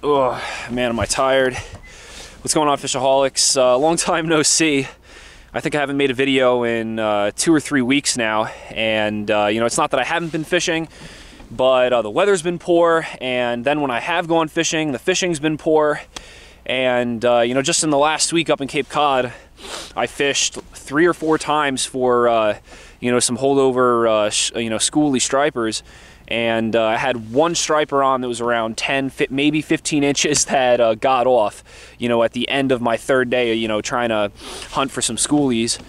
Oh, man, am I tired. What's going on, FishAholics? Long time no see. I think I haven't made a video in 2 or 3 weeks now, and you know, it's not that I haven't been fishing, but the weather's been poor, and then when I have gone fishing, the fishing's been poor, and you know, just in the last week up in Cape Cod, I fished 3 or 4 times for you know, some holdover you know, schoolie stripers. And I had one striper on that was around 10, maybe 15 inches that got off, you know, at the end of my 3rd day, you know, trying to hunt for some schoolies.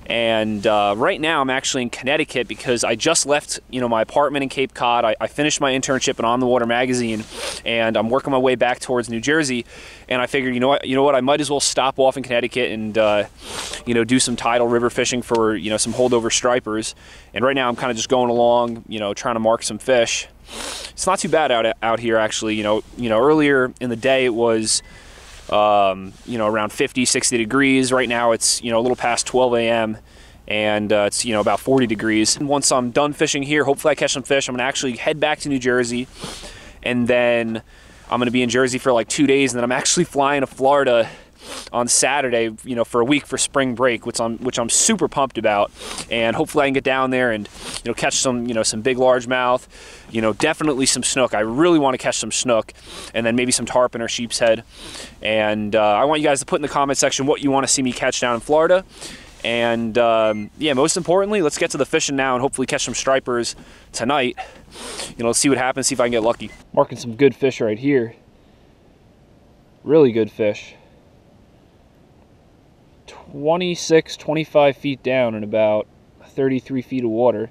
And right now I'm actually in Connecticut because I just left, you know, my apartment in Cape Cod. I finished my internship at On the Water magazine, and I'm working my way back towards New Jersey. And I figured, you know what, I might as well stop off in Connecticut and you know, do some tidal river fishing for, you know, some holdover stripers. And right now I'm kind of just going along, you know, trying to mark some fish. It's not too bad out here actually. You know, earlier in the day it was you know, around 50, 60 degrees. Right now it's, you know, a little past 12 a.m. and it's, you know, about 40 degrees. And once I'm done fishing here, hopefully I catch some fish, I'm gonna actually head back to New Jersey, and then I'm gonna be in Jersey for like 2 days, and then I'm actually flying to Florida on Saturday, you know, for a week for spring break, which I'm super pumped about. And hopefully I can get down there and, you know, catch some, you know, some big largemouth, you know, definitely some snook. I really want to catch some snook, and then maybe some tarpon or sheep's head. And I want you guys to put in the comment section what you want to see me catch down in Florida. And yeah, most importantly, let's get to the fishing now and hopefully catch some stripers tonight. You know, let's see what happens, see if I can get lucky. Marking some good fish right here. Really good fish. 26, 25 feet down in about 33 feet of water.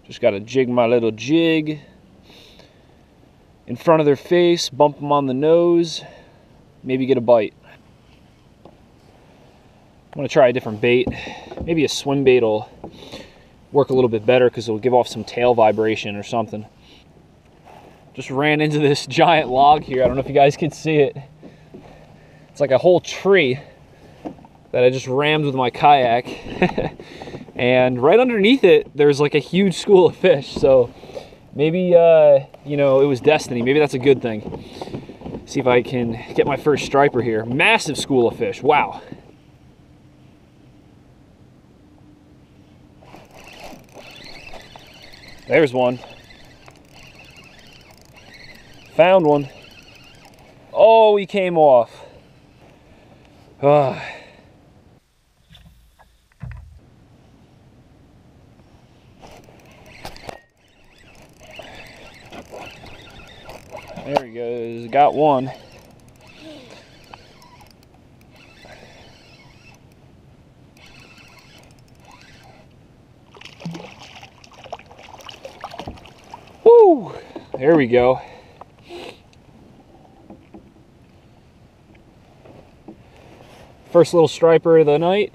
Just got to jig my little jig in front of their face, bump them on the nose, maybe get a bite. I'm going to try a different bait. Maybe a Swimbait will work a little bit better because it'll give off some tail vibration or something. Just ran into this giant log here. I don't know if you guys can see it. It's like a whole tree that I just rammed with my kayak. And right underneath it, there's like a huge school of fish. So maybe, you know, it was destiny. Maybe that's a good thing. See if I can get my first striper here. Massive school of fish. Wow. There's one. Found one. Oh, he came off. Ah. There he goes. Got one. Woo! There we go. First little striper of the night.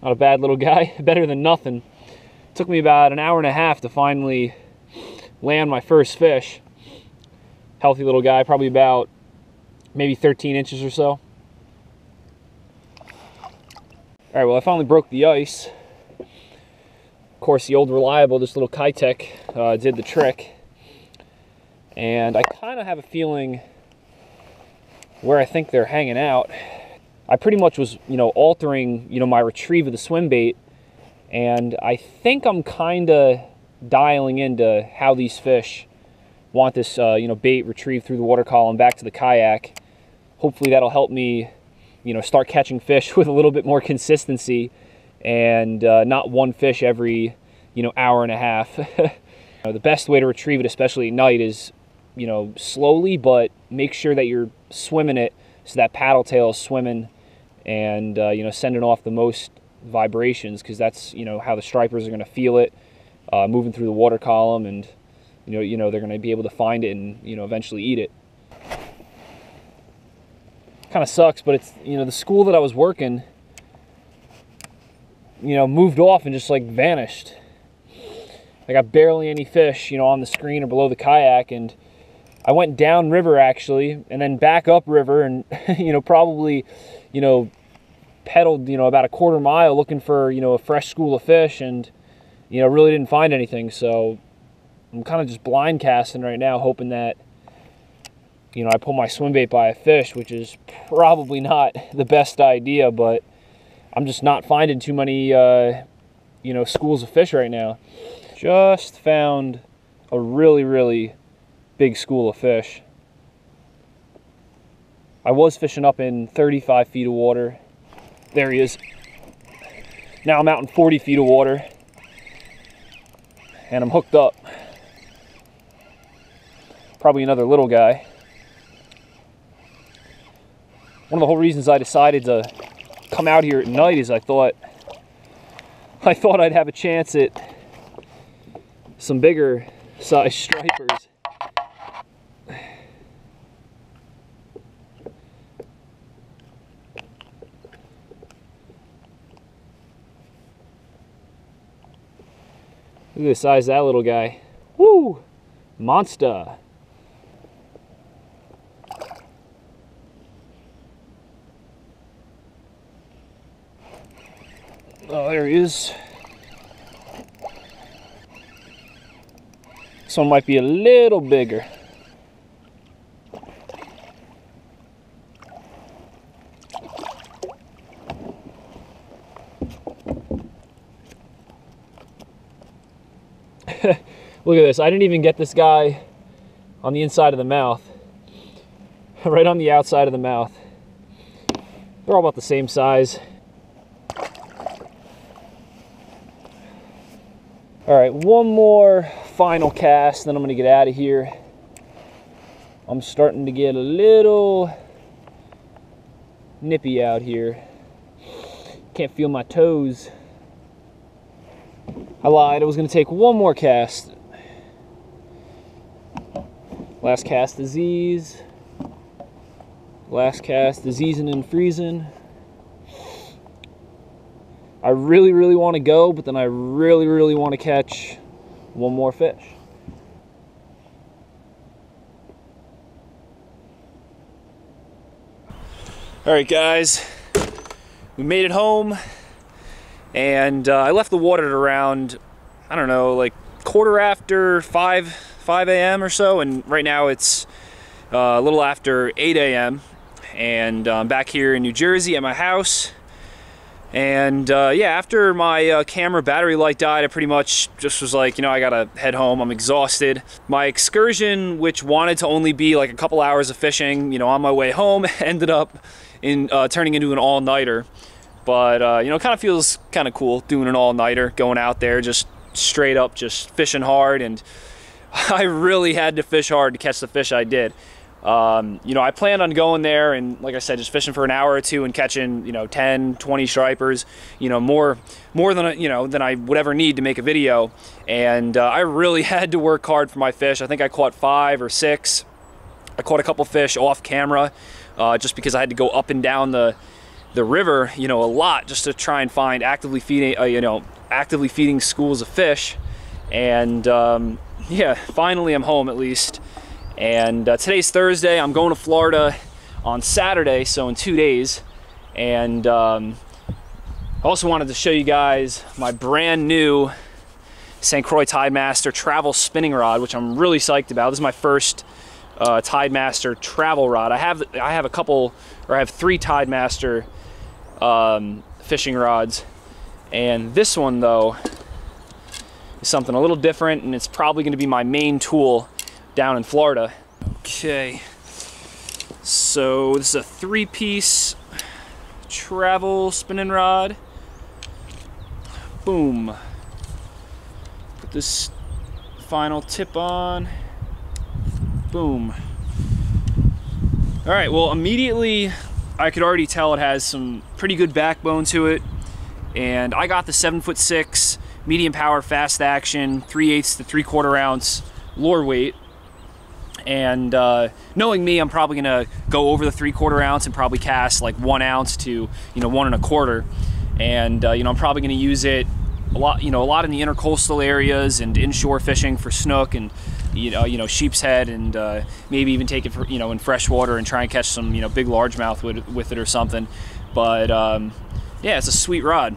Not a bad little guy. Better than nothing. Took me about an hour and a half to finally land my first fish. Healthy little guy, probably about maybe 13 inches or so. Alright, well, I finally broke the ice. Of course, the old reliable, this little Kietech did the trick. And I kind of have a feeling where I think they're hanging out. I pretty much was, you know, altering, you know, my retrieve of the Swimbait, and I think I'm kind of dialing into how these fish want this, you know, bait retrieved through the water column back to the kayak. Hopefully that'll help me, you know, start catching fish with a little bit more consistency, and not one fish every, you know, hour and a half. The best way to retrieve it, especially at night, is, you know, slowly, but make sure that you're swimming it so that paddle tail is swimming and, you know, sending off the most vibrations, because that's, you know, how the stripers are going to feel it moving through the water column, and, you know, they're going to be able to find it and, you know, eventually eat it. Kind of sucks, but it's, you know, the school that I was working, you know, moved off and just like vanished. I got barely any fish, you know, on the screen or below the kayak, and I went down river actually, and then back up river, and you know, probably, you know, pedaled, you know, about a quarter mile looking for, you know, a fresh school of fish, and you know, really didn't find anything. So I'm kind of just blind casting right now, hoping that, you know, I pull my swim bait by a fish, which is probably not the best idea, but I'm just not finding too many, you know, schools of fish right now. Just found a really, really big school of fish. I was fishing up in 35 feet of water. There he is. Now I'm out in 40 feet of water, and I'm hooked up. Probably another little guy. One of the whole reasons I decided to come out here at night is I thought I'd have a chance at some bigger size stripers. Look at the size of that little guy. Woo! Monster. Oh, there he is. This one might be a little bigger. Look at this. I didn't even get this guy on the inside of the mouth. Right on the outside of the mouth. They're all about the same size. All right, one more final cast, then I'm gonna get out of here. I'm starting to get a little nippy out here. Can't feel my toes. I lied, I was gonna take one more cast. Last cast disease. Last cast diseasing and freezing. I really, really want to go, but then I really, really want to catch one more fish. All right, guys, we made it home, and I left the water at around, I don't know, like quarter after 5 a.m. or so, and right now it's a little after 8 a.m. and I'm back here in New Jersey at my house. And yeah, after my camera battery light died, I pretty much just was like, you know, I gotta head home. I'm exhausted. My excursion, which wanted to only be like a couple hours of fishing, you know, on my way home, ended up in turning into an all-nighter. But you know, it kind of feels kind of cool doing an all-nighter, going out there just straight up, just fishing hard. And I really had to fish hard to catch the fish I did. You know, I planned on going there and, like I said, just fishing for an hour or two and catching, you know, 10, 20 stripers, you know, more than, you know, than I would ever need to make a video. And I really had to work hard for my fish. I think I caught 5 or 6. I caught a couple fish off camera, just because I had to go up and down the river, you know, a lot, just to try and find actively feeding schools of fish. And yeah, finally I'm home at least. And today's Thursday. I'm going to Florida on Saturday, so in 2 days. And I also wanted to show you guys my brand new St.Croix Tidemaster travel spinning rod, which I'm really psyched about. This is my first Tidemaster travel rod. I have a couple, or I have 3 Tidemaster fishing rods, and this one though is something a little different, and it's probably going to be my main tool down in Florida. Okay, so this is a 3-piece travel spinning rod. Boom. Put this final tip on. Boom. All right, well, immediately I could already tell it has some pretty good backbone to it, and I got the 7'6" medium power fast action 3/8 to 3/4 ounce lure weight. And knowing me, I'm probably gonna go over the 3/4 ounce and probably cast like 1 ounce to, you know, 1 1/4. And you know, I'm probably gonna use it a lot, you know, a lot in the intercoastal areas and inshore fishing for snook and you know sheep's head, and maybe even take it for, you know, in freshwater and try and catch some, you know, big largemouth with it or something. But yeah, it's a sweet rod.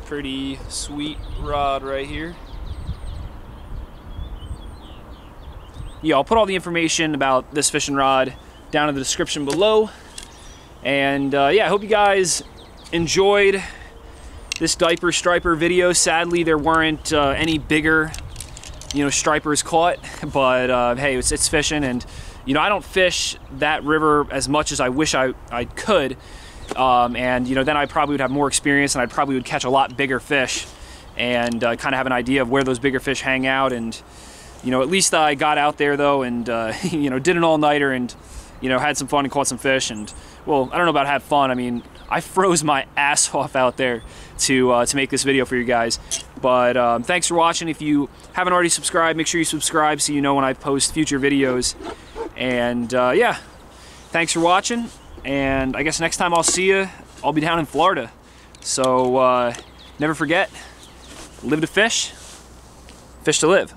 Pretty sweet rod right here. Yeah, I'll put all the information about this fishing rod down in the description below. And yeah, I hope you guys enjoyed this diaper striper video. Sadly, there weren't any bigger, you know, stripers caught, but hey, it's fishing, and you know, I don't fish that river as much as I wish I could, and you know, then I probably would have more experience, and I probably would catch a lot bigger fish, and kind of have an idea of where those bigger fish hang out. And you know, at least I got out there though, and you know, did an all-nighter, and you know, had some fun and caught some fish. And well, I don't know about have fun. I mean, I froze my ass off out there to make this video for you guys. But thanks for watching. If you haven't already subscribed, make sure you subscribe so you know when I post future videos. And yeah, thanks for watching. And I guess next time I'll see you, I'll be down in Florida. So never forget, live to fish, fish to live.